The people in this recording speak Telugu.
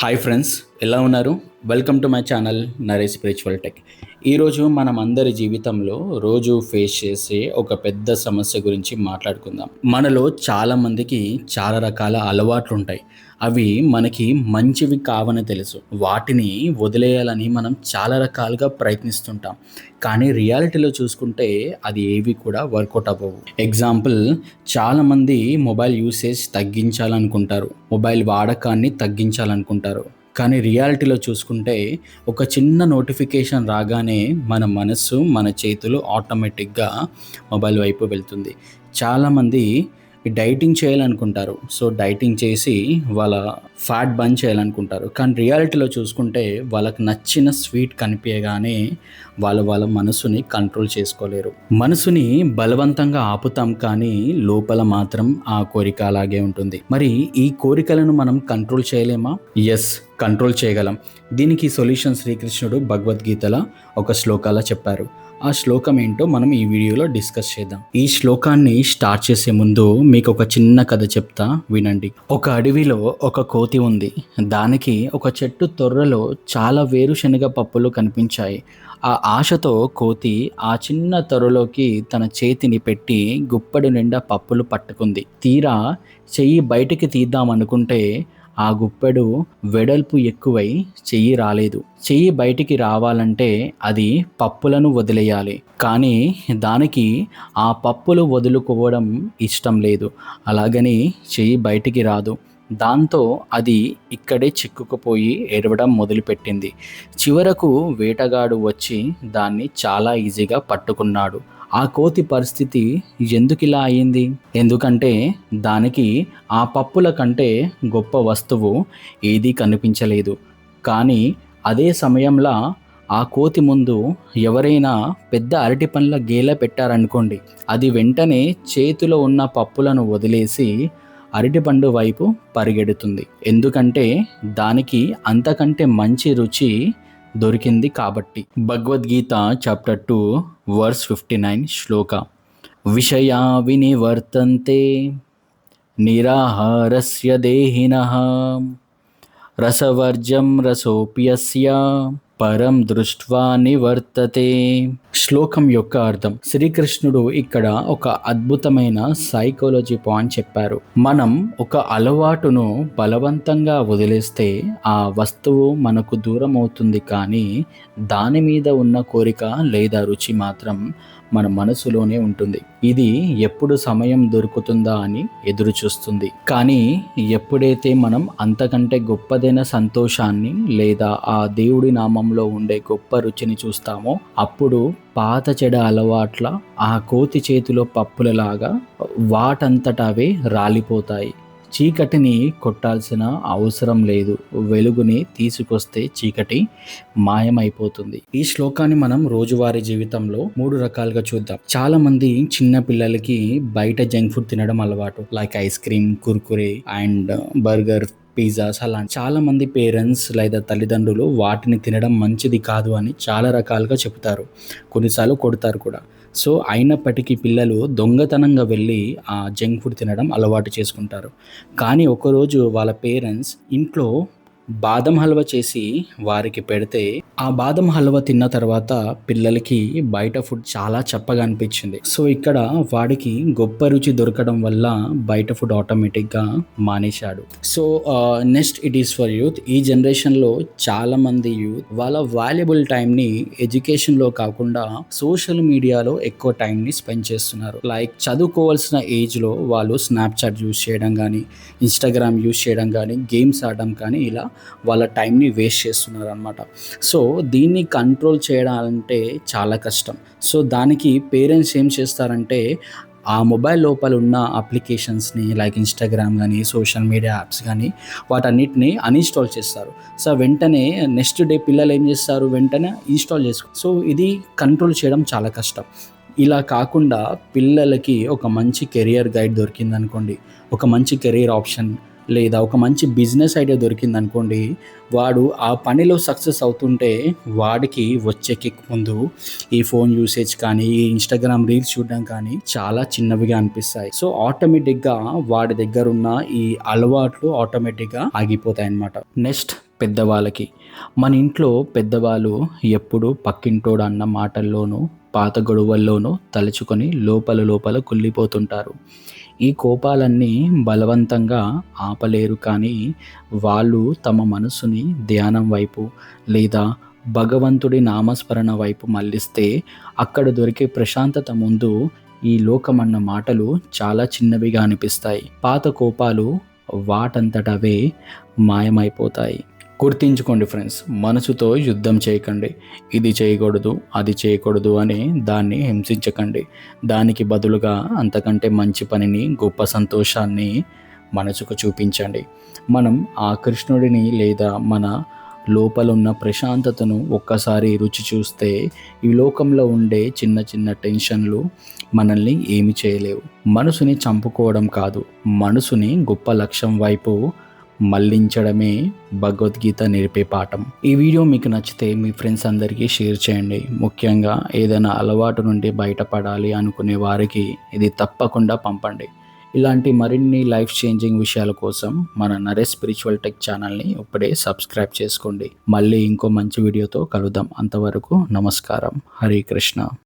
హాయ్ ఫ్రెండ్స్, ఎలా ఉన్నారు? Welcome to my channel Naresh spiritual tech. ఈరోజు మనం అందరి జీవితంలో రోజు ఫేస్ చేసే ఒక పెద్ద సమస్య గురించి మాట్లాడుకుందాం. మనలో చాలామందికి చాలా రకాల అలవాట్లు ఉంటాయి. అవి మనకి మంచివి కావని తెలుసు. వాటిని వదిలేయాలని మనం చాలా రకాలుగా ప్రయత్నిస్తుంటాం. కానీ రియాలిటీలో చూసుకుంటే అది ఏవి కూడా వర్కౌట్ అవ్వవు. ఎగ్జాంపుల్, చాలామంది మొబైల్ యూసేజ్ తగ్గించాలనుకుంటారు, మొబైల్ వాడకాన్ని తగ్గించాలనుకుంటారు. కానీ రియాలిటీలో చూసుకుంటే ఒక చిన్న నోటిఫికేషన్ రాగానే మన మనస్సు, మన చేతులు ఆటోమేటిక్గా మొబైల్ వైపు వెళ్తుంది. చాలామంది డైటింగ్ చేయాలనుకుంటారు. సో డైటింగ్ చేసి వాళ్ళ ఫ్యాట్ బర్న్ చేయాలనుకుంటారు. కానీ రియాలిటీలో చూసుకుంటే వాళ్ళకి నచ్చిన స్వీట్ కనిపించగానే వాళ్ళ మనసుని కంట్రోల్ చేసుకోలేరు. మనసుని బలవంతంగా ఆపుతాం, కానీ లోపల మాత్రం ఆ కోరిక అలాగే ఉంటుంది. మరి ఈ కోరికలను మనం కంట్రోల్ చేయలేమా? ఎస్, కంట్రోల్ చేయగలం. దీనికి సొల్యూషన్ శ్రీకృష్ణుడు భగవద్గీతలో ఒక శ్లోకాల చెప్పారు. ఆ శ్లోకం ఏంటో మనం ఈ వీడియోలో డిస్కస్ చేద్దాం. ఈ శ్లోకాన్ని స్టార్ట్ చేసే ముందు మీకు ఒక చిన్న కథ చెప్తా, వినండి. ఒక అడవిలో ఒక కోతి ఉంది. దానికి ఒక చెట్టు తొర్రలో చాలా వేరుశనగ పప్పులు కనిపించాయి. ఆ ఆశతో కోతి ఆ చిన్న తొర్రలోకి తన చేతిని పెట్టి గుప్పెడు నిండా పప్పులు పట్టుకుంది. తీరా చెయ్యి బయటికి తీద్దామనుకుంటే ఆ గుప్పెడు వెడల్పు ఎక్కువై చెయ్యి రాలేదు. చెయ్యి బయటికి రావాలంటే అది పప్పులను వదిలేయాలి. కానీ దానికి ఆ పప్పులు వదులుకోవడం ఇష్టం లేదు. అలాగని చెయ్యి బయటికి రాదు. దాంతో అది ఇక్కడే చిక్కుకుపోయి ఏడవడం మొదలుపెట్టింది. చివరకు వేటగాడు వచ్చి దాన్ని చాలా ఈజీగా పట్టుకున్నాడు. ఆ కోతి పరిస్థితి ఎందుకిలా అయ్యింది? ఎందుకంటే దానికి ఆ పప్పుల కంటే గొప్ప వస్తువు ఏదీ కనిపించలేదు. కానీ అదే సమయంలో ఆ కోతి ముందు ఎవరైనా పెద్ద అరటి పండ్ల గేల పెట్టారనుకోండి, అది వెంటనే చేతిలో ఉన్న పప్పులను వదిలేసి అరటిపండు వైపు పరిగెడుతుంది. ఎందుకంటే దానికి అంతకంటే మంచి రుచి దొరికింది కాబట్టి. భగవద్గీత చాప్టర్ 2 వర్స్ 59 శ్లోక. విషయా వినివర్తంతే నిరాహారస్య దేహినః రసవర్జం రసోప్యస్య పరం దృష్ట్వా నివర్తతే. శ్లోకం యొక్క అర్థం. శ్రీకృష్ణుడు ఇక్కడ ఒక అద్భుతమైన సైకాలజీ పాయింట్ చెప్పారు. మనం ఒక అలవాటును బలవంతంగా వదిలేస్తే ఆ వస్తువు మనకు దూరం అవుతుంది, కానీ దాని మీద ఉన్న కోరిక లేదా రుచి మాత్రం మన మనసులోనే ఉంటుంది. ఇది ఎప్పుడు సమయం దొరుకుతుందా అని ఎదురు చూస్తుంది. కానీ ఎప్పుడైతే మనం అంతకంటే గొప్పదైన సంతోషాన్ని లేదా ఆ దేవుడి నామంలో ఉండే గొప్ప రుచిని చూస్తామో, అప్పుడు పాత చెడ అలవాట్ల ఆ కోతి చేతిలో పప్పులలాగా వాటంతటవే రాలిపోతాయి. చీకటిని కొట్టాల్సిన అవసరం లేదు. వెలుగుని తీసుకొస్తే చీకటి మాయమైపోతుంది. ఈ శ్లోకాన్ని మనం రోజువారీ జీవితంలో 3 రకాలుగా చూద్దాం. చాలా మంది చిన్న పిల్లలకి బయట జంక్ ఫుడ్ తినడం అలవాటు, like ice cream, Kurkure and burger, pizzas. అలా చాలా మంది పేరెంట్స్ లేదా తల్లిదండ్రులు వాటిని తినడం మంచిది కాదు అని చాలా రకాలుగా చెప్తారు, కొన్నిసార్లు కొడతారు కూడా. సో అయినప్పటికీ పిల్లలు దొంగతనంగా వెళ్ళి ఆ జంక్ ఫుడ్ తినడం అలవాటు చేసుకుంటారు. కానీ ఒకరోజు వాళ్ళ పేరెంట్స్ ఇంట్లో బాదం హల్వా చేసి వారికి పెడితే ఆ బాదం హల్వా తిన్న తర్వాత పిల్లలకి బయట ఫుడ్ చాలా చప్పగా అనిపించింది. సో ఇక్కడ వాడికి గొప్ప రుచి దొరకడం వల్ల బయట ఫుడ్ ఆటోమేటిక్గా మానేశాడు. So next it is for youth. ఈ జనరేషన్లో చాలా మంది యూత్ వాళ్ళ వాల్యుబుల్ టైంని ఎడ్యుకేషన్లో కాకుండా సోషల్ మీడియాలో ఎక్కువ టైంని స్పెండ్ చేస్తున్నారు. లైక్ చదువుకోవాల్సిన ఏజ్లో వాళ్ళు స్నాప్చాట్ యూస్ చేయడం కానీ, ఇన్స్టాగ్రామ్ యూస్ చేయడం కానీ, గేమ్స్ ఆడడం కానీ, ఇలా వాళ్ళ టైంని వేస్ట్ చేస్తున్నారు అన్నమాట. సో దీన్ని కంట్రోల్ చేయాలంటే చాలా కష్టం. సో దానికి పేరెంట్స్ ఏం చేస్తారంటే ఆ మొబైల్ లోపల ఉన్న అప్లికేషన్స్ని లైక్ ఇన్స్టాగ్రామ్ కానీ, సోషల్ మీడియా యాప్స్ కానీ వాటన్నిటిని అన్ఇన్స్టాల్ చేస్తారు. సో వెంటనే నెక్స్ట్ డే పిల్లలు ఏం చేస్తారు, వెంటనే ఇన్స్టాల్ చేసుకో. సో ఇది కంట్రోల్ చేయడం చాలా కష్టం. ఇలా కాకుండా పిల్లలకి ఒక మంచి కెరియర్ గైడ్ దొరికిందనుకోండి, ఒక మంచి కెరియర్ ఆప్షన్ లేదా ఒక మంచి బిజినెస్ ఐడియా దొరికిందనుకోండి, వాడు ఆ పనిలో సక్సెస్ అవుతుంటే వాడికి వచ్చే కిక్ ముందు ఈ ఫోన్ యూసేజ్ కానీ, ఈ ఇన్స్టాగ్రామ్ రీల్స్ చూడడం కానీ చాలా చిన్నవిగా అనిపిస్తాయి. సో ఆటోమేటిక్గా వాడి దగ్గర ఉన్న ఈ అలవాట్లు ఆటోమేటిక్గా ఆగిపోతాయి అన్నమాట. నెక్స్ట్ పెద్దవాళ్ళకి. మన ఇంట్లో పెద్దవాళ్ళు ఎప్పుడూ పక్కింటోడు అన్న మాటల్లోనూ, పాత గొడవల్లోనూ తలుచుకొని లోపల లోపల కుళ్ళిపోతుంటారు. ఈ కోపాలన్నీ బలవంతంగా ఆపలేరు, కానీ వాళ్ళు తమ మనసుని ధ్యానం వైపు లేదా భగవంతుడి నామస్మరణ వైపు మళ్ళిస్తే అక్కడ దొరికే ప్రశాంతత ముందు ఈ లోకమన్న మాటలు చాలా చిన్నవిగా అనిపిస్తాయి. పాత కోపాలు వాటంతటవే మాయమైపోతాయి. గుర్తించుకోండి ఫ్రెండ్స్, మనసుతో యుద్ధం చేయకండి. ఇది చేయకూడదు, అది చేయకూడదు అని దాన్ని హింసించకండి. దానికి బదులుగా అంతకంటే మంచి పనిని, గొప్ప సంతోషాన్ని మనసుకు చూపించండి. మనం ఆ కృష్ణుడిని లేదా మన లోపల ఉన్న ప్రశాంతతను ఒక్కసారి రుచి చూస్తే ఈ లోకంలో ఉండే చిన్న చిన్న టెన్షన్లు మనల్ని ఏమి చేయలేవు. మనసుని చంపుకోవడం కాదు, మనసుని గొప్ప లక్ష్యం వైపు మళ్లించడమే భగవద్గీత నేర్పే పాఠం. ఈ వీడియో మీకు నచ్చితే మీ ఫ్రెండ్స్ అందరికీ షేర్ చేయండి. ముఖ్యంగా ఏదైనా అలవాటు నుండి బయటపడాలి అనుకునే వారికి ఇది తప్పకుండా పంపండి. ఇలాంటి మరిన్ని లైఫ్ చేంజింగ్ విషయాల కోసం మన నరేష్ స్పిరిచువల్ టెక్ ఛానల్ని ఇప్పుడే సబ్స్క్రైబ్ చేసుకోండి. మళ్ళీ ఇంకో మంచి వీడియోతో కలుద్దాం. అంతవరకు నమస్కారం. హరే కృష్ణ.